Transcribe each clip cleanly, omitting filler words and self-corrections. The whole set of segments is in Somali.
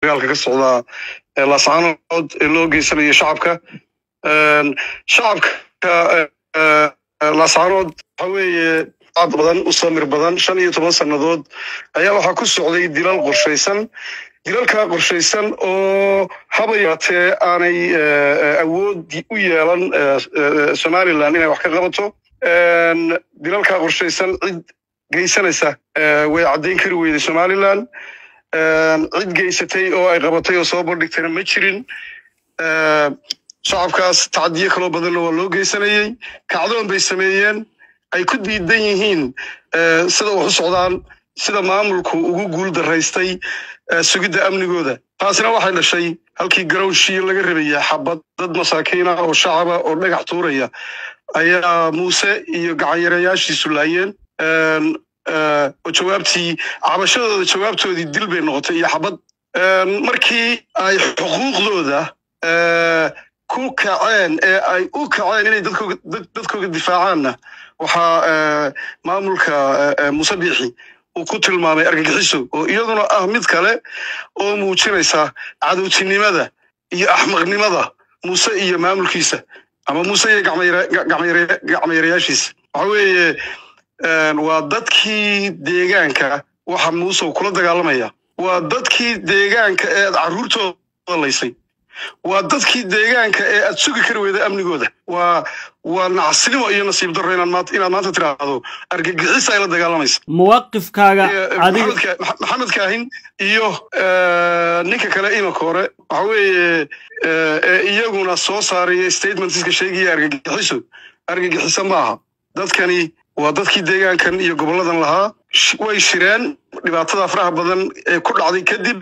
dagaalka ka socda laascaanood ee loo geysanayo shacabka laascaanood waxa weeye aad badan u samir badan 15 sanadood ayaa waxa ku socday dilal qorshaysan oo habayatee aanay awood u yeelan Somaliland inay wax ka qabato dilalka qorshaysan cid geysanaysa way cadeyn kari weyday Somaliland cid geysatay oo ay qabatay oo soo bandhigtay ma jirin shacabkaas tacdiye kala badan oo loo geysanayay kacdoon bay sameeyeen ay ku diidan yihiin sida wax u socdaan sida maamulku ugu guul daraystay sugidda amnigooda taasina waxay dhashay halkii garowshii laga rabay xabad dad masaakiin ah oo shacab ah oo dhagax tuuraya ayaa Muuse iyo gacanyareyaashiisu laayeen oo jawaabtoodii dil bay noqotay iyo xabad markii ay xuquuqdooda ku kaceen ee ay u kaceen inay dadkooda difaacaanna waxa maamulka Muuse Biixi uu ku tilmaamay argagixiso oo iyaduna ah mid kale oo muujinaysa cadowtinimada iyo axmaqnimada Muuse iyo maamulkiisa ama Muuse iyo gacmayrayaashiisa waxa weeye waa dadkii deegaanka waxa Muuse kula dagaalamaya waa dadkii deegaanka ee caruurtooda laysay waa dadkii deegaanka ee aad sugi kari weyday amnigooda waa nacasnimo iyo nasiib darro inaad maanta tiraahdo argagixis ay la dagaalamaysa muwaqifkaaga adiga maxamed kaahin iyo ninka kale imanka hore waxa weeye iyaguna soo saaray statementska sheegaya argagixiso maaha dadkani waa dadkii deegaankan iyo goboladan lahaa way shireen dhibaatada faraha badan ee ku dhacday kadib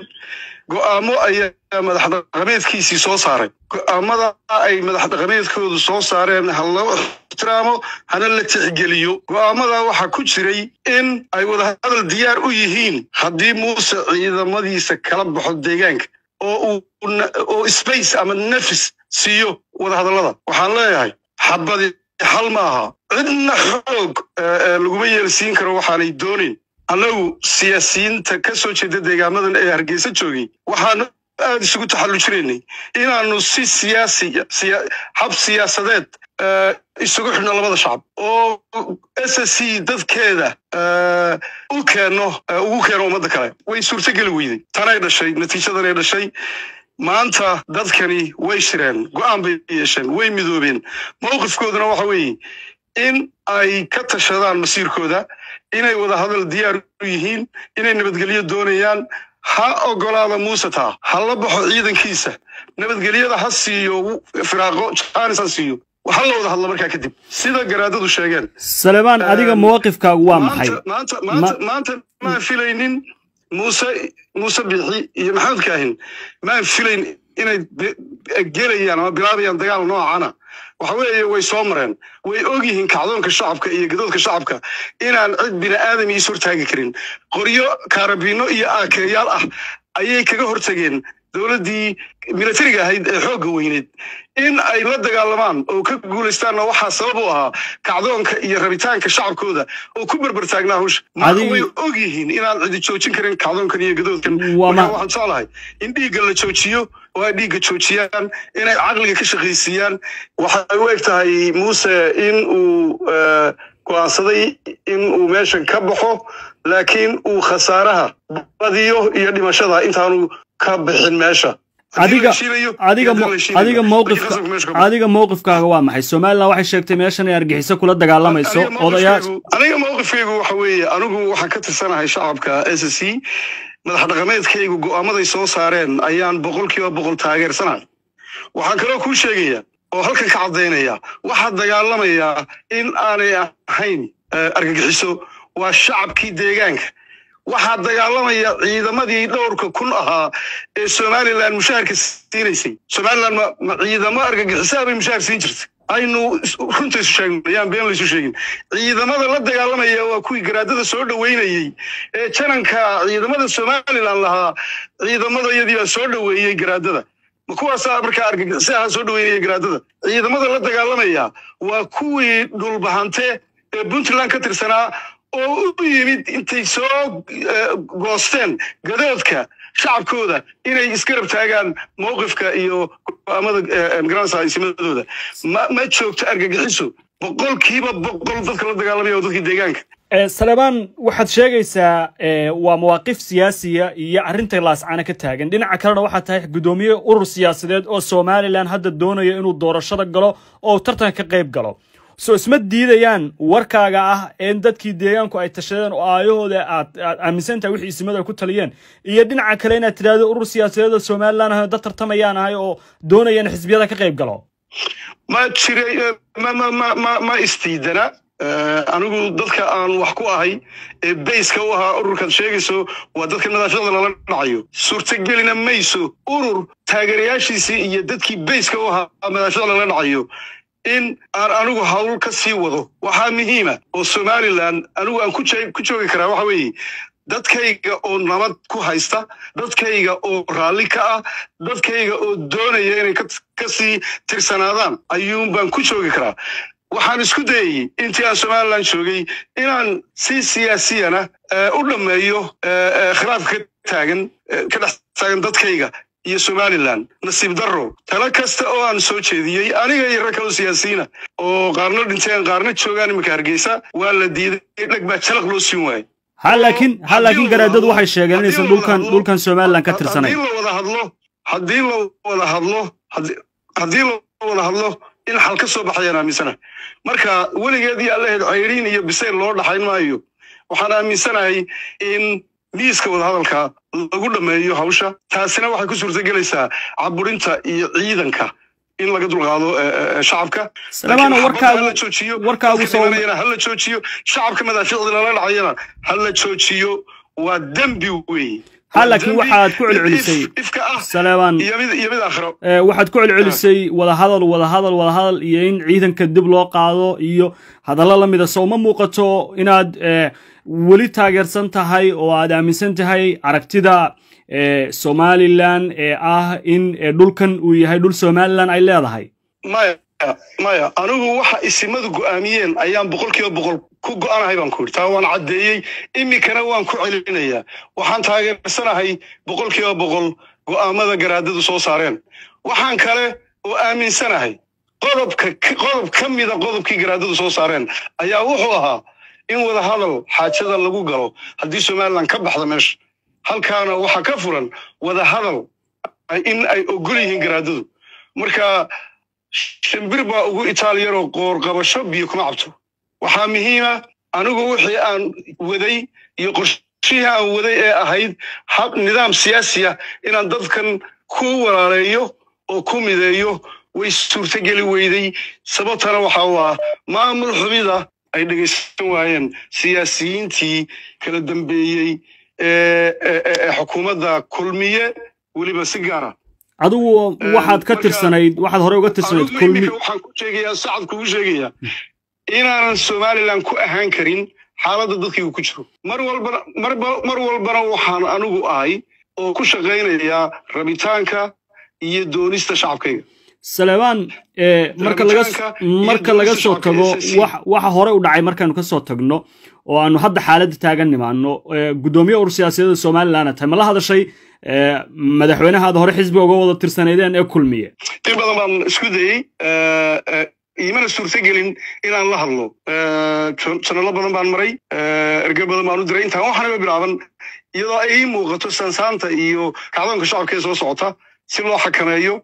go'aamo ayaa madax dhaqameedkiisii soo saaray go'aamada ay madax dhaqameedkoodu soo saareen hal loo ixtiraamo hana la tixgeliyo go'aamada waxa ku jiray in ay wada hadal diyaar u yihiin haddii Muuse ciidamadiisa kala baxo deegaanka oo space ama nafis siiyo wada hadallada waxaan leeyahay xabadi hal maaha cidna xoog laguma yeelsiin karo waxaanay doonin anagu siyaasiyiinta ka soo jeeda deegaamadan ee Hargeysa joogay waxaan aad isugu taxallujinaynay inaanu si hab siyaasadeed isugu xidhno labada shacab oo SSC dadkeeda ugu keeno ummadda kale way suurtageli weyday tanay dhashay natiijadan ay dhashay maanta dadkani way shireen go'aan bay yeesheen way midoobeen mowqifkooduna waxa weeye in ay ka tashadaan masiirkooda inay wada hadal diyaar u yihiin inay nabadgelyo doonayaan ha ogolaada Muuse taa ha la baxo ciidankiisa nabadgelyada ha siiyo firaaqo jaanis ha siiyo waxa la wada hadla markaa kadib sida garaadadu sheegeen Salebaan adiga muwaqifkaagu waa maxay maanta ma filaynin Muuse Biixi iyo Maxamed Kaahin ma filayn inay gelayaan ama bilaabayaan dagaal noocana waxa weeye way soo mareen way ogyihiin kacdoonka shacabka iyo gadoodka shacabka inaan cid bini aadam is hortaagi karin qoryo kaarabino iyo aakeyaal ah ayay kaga hortageen dawladii militariga ahayd ee xoogga weyneed in ay la dagaalamaan oo ka guuleystaan waxa sabab u ahaa kacdoonka iyo rabitaanka shacabkooda oo ku barbar taagnaa hawsha way ogyihiin inaan cid joojin karin kacdoonkan iyo gadoodkan waxaan jeclahay in dhiigga la joojiyo oo ay dhiigga joojiyaan inay caqliga ka shaqaysiiyaan waxay u egtahay Muuse in uu go'aansaday in uu meeshan ka baxo laakiin uu khasaaraha badiyo iyo dhimashada intaanu ka bixin meesha adiga mowqifkaaga waa maxay Somaliland waxay sheegtay meeshan ay argagixiso kula dagaalamayso aniga mowqifkaygu waxa weeye anigu waxaan ka tirsanahay shacabka SSC madax dhaqameedkaygu go'aamaday soo saareen ayaan 100% taageersanahay waxaan kaloo ku sheegaya oo halkan ka cadeynaya waxa dagaalamaya in aanay ahayn argagixiso waa shacabkii deegaanka waxa dagaalamaya ciidamadii dhowrka kun ahaa ee Somaliland mushaharka siinaysay Somaliland ma ciidamo argagixiso ay mushaar siin jirtay aynu runtii sheegnayaan been la isu sheegin ciidamada la dagaalamaya waa kuwii garaadada soo dhaweynayay ee jananka ciidamada Somaliland lahaa ciidamadayadii soo dhaweeyay garaadada ma kuwaas marka argagixisaha soo dhaweynayay garaadada ciidamada la dagaalamaya waa kuwii dhulbahante ee Puntland ka tirsanaa oo u yimid intay soo goosteen gadoodka shacabkooda inay iska rabtaagaan mowqifka iyo go'aamada migraansa isimadooda ma joogto argagixiso boqolkiiba boqol dadka la dagaalamaya dadkii deegaanka Salebaan waxaad sheegaysaa waa mawaaqif siyaasiya iyo arrinta laascana ka taagan dhinaca kalena waxa tahay gudoomiye urur siyaasadeed oo Soomaaliland hadda doonayo inuu doorashada galo oo tartan ka qayb galo soo isma diidayaan warkaaga ah in dadkii deegaanku ay tashadeen oo aayahooda aad aaminsantahay wixii ismada ku taliyeen iyo dhinaca kale inaad tiraahdo urur siyaasadeed oo Soomaaliland dad tartamayaan ahay oo doonayaan xisbiyada ka qayb galo ma jiray ma istiidana anigu dadka aan wax ku ahay bayska u ahaa ururkan sheegayso waa dadka nadaafada lala dhacayo suurtagelina mayso urur taageerayaashiisii iyo dadkii bayska u ahaa nadaafada lala dhacayo in aan anigu hawl ka sii wado waxaa muhiima oo Somaliland anigu aan ku joogi karaa waxa weeye dadkayga oo nabad ku haysta dadkayga oo raalli ka ah dadkayga oo doonaya inay ka sii tirsanaadaan ayuun baan ku joogi karaa waxaan isku dayay intii aan Somaliland joogay inaan si siyaasiyana u dhameeyo khilaafka ka dhex taagan dadkayga iyo Somaliland nasiib darro tala kasta oo aan soo jeediyay aniga iyo rag kale siyaasiyiina oo qaarna dhinteen qaarna joogaan imika Hargeysa waa la diiday dhag baa jalaq loo siin waayay laakiin garaadadu waxay sheegeen inaysan dhulkan Somaliland ka tirsanayn haddii la wada hadlo in xal ka soo baxayaan aaminsana marka weligeedii Allaheed cayriin iyo bisayl loo dhaxayn maayo waxaan aaminsanahay in miiska wada hadalka lagu dhameeyo hawsha taasina waxay ku suurtagelaysaa caburinta iyo ciidanka in laga dulqaado shacabka Salebaan warkaagu soo hala joojiyo shacabka madaaficda lala dhacayana hala joojiyo waa dambi weey laakiin waxaad ku celcelisay Salebaan waxaad ku celcelisay wada hadal iyo in ciidanka dib loo qaado iyo hadallo la mid ah soo ma muuqato inaad weli taageersan tahay oo aad aaminsan tahay aragtida Somaliland ah in dhulkan uu yahay dhul Somaliland ay leedahay maya anigu waxa isimadu go'aamiyeen ayaan boqolkiiba boqol ku go'aanahay baan ku taa waan cadeeyay imikana waan ku celinayaa waxaan taageersanahay boqolkiiba boqol go'aamada garaadadu soo saareen waxaan kale oo aaminsanahay qodob kamida qodobkii garaadadu soo saareen ayaa wuxuu ahaa in wada hadal xaajada lagu galo haddii Somaliland ka baxdo meesha halkaana waxa ka furan wada hadal in ay ogol yihiin garaadadu marka shimbir baa ugu Itaaliyaro qoor qabasho biyo kuma cabto waxaa muhiima anigu wixii aan waday iyo qorshihii aan waday ee ahayd hab nidaam siyaasi ah inaan dadkan ku walaaleeyo oo ku mideeyo way suurtageli weyday sababtana waxa waa maamul xubida ay dhageysan waayeen siyaasiyiintii kala dambeeyay xukuumadda kulmiye waliba si gaar ah adigu waxaad ka tirsanayd waxaad hore uga tirsanayd kulmi waxaan ku sheegayaa sacad kugu sheegayaa inaan Somaliland ku ahaan karin xaaladda dadkii ku jiro mar walbana waxaan anigu ahay oo ku shaqeynaya rabitaanka iyo doonista shacabkayga Salebaan marka laga soo tago waxa hore u dhacay markaanu ka soo tagno oo aanu hadda xaaladda taagan nimaano gudoomiye urur siyaasadeed Somaliland tahay ma la hadashay madaxweynaha hore xisbiga uga wada tirsanaydeen ee kulmiye in badan baan isku dayay iimana suurtagelin inaan la hadlo channel badan baan maray erga badan baan u diray intaan waxaana bilaaban iyadoo ay muuqato sansaanta iyo kacdoonka shacabka soo socota si loo xakameeyo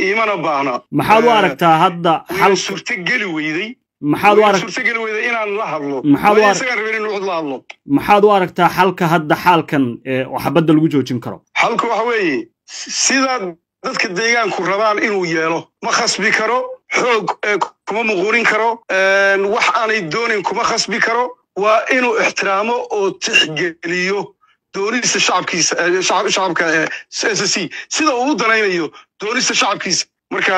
iimana baahna maxaad u aragtaa hadda xal suurtageli weyday suurtageli weyday inaan la hadlo maxaad u aragtaa xalka hadda xaalkan xabadda lagu joojin karo xalku waxa weeye sida dadka deegaanku rabaan inuu yeelo ma khasbi karo xoog kuma muquurin karo wax aanay doonin kuma khasbi karo waa inuu ixtiraamo oo tixgeliyo doonista shacabka SSC sida uu danaynayo doonista shacabkiisa marka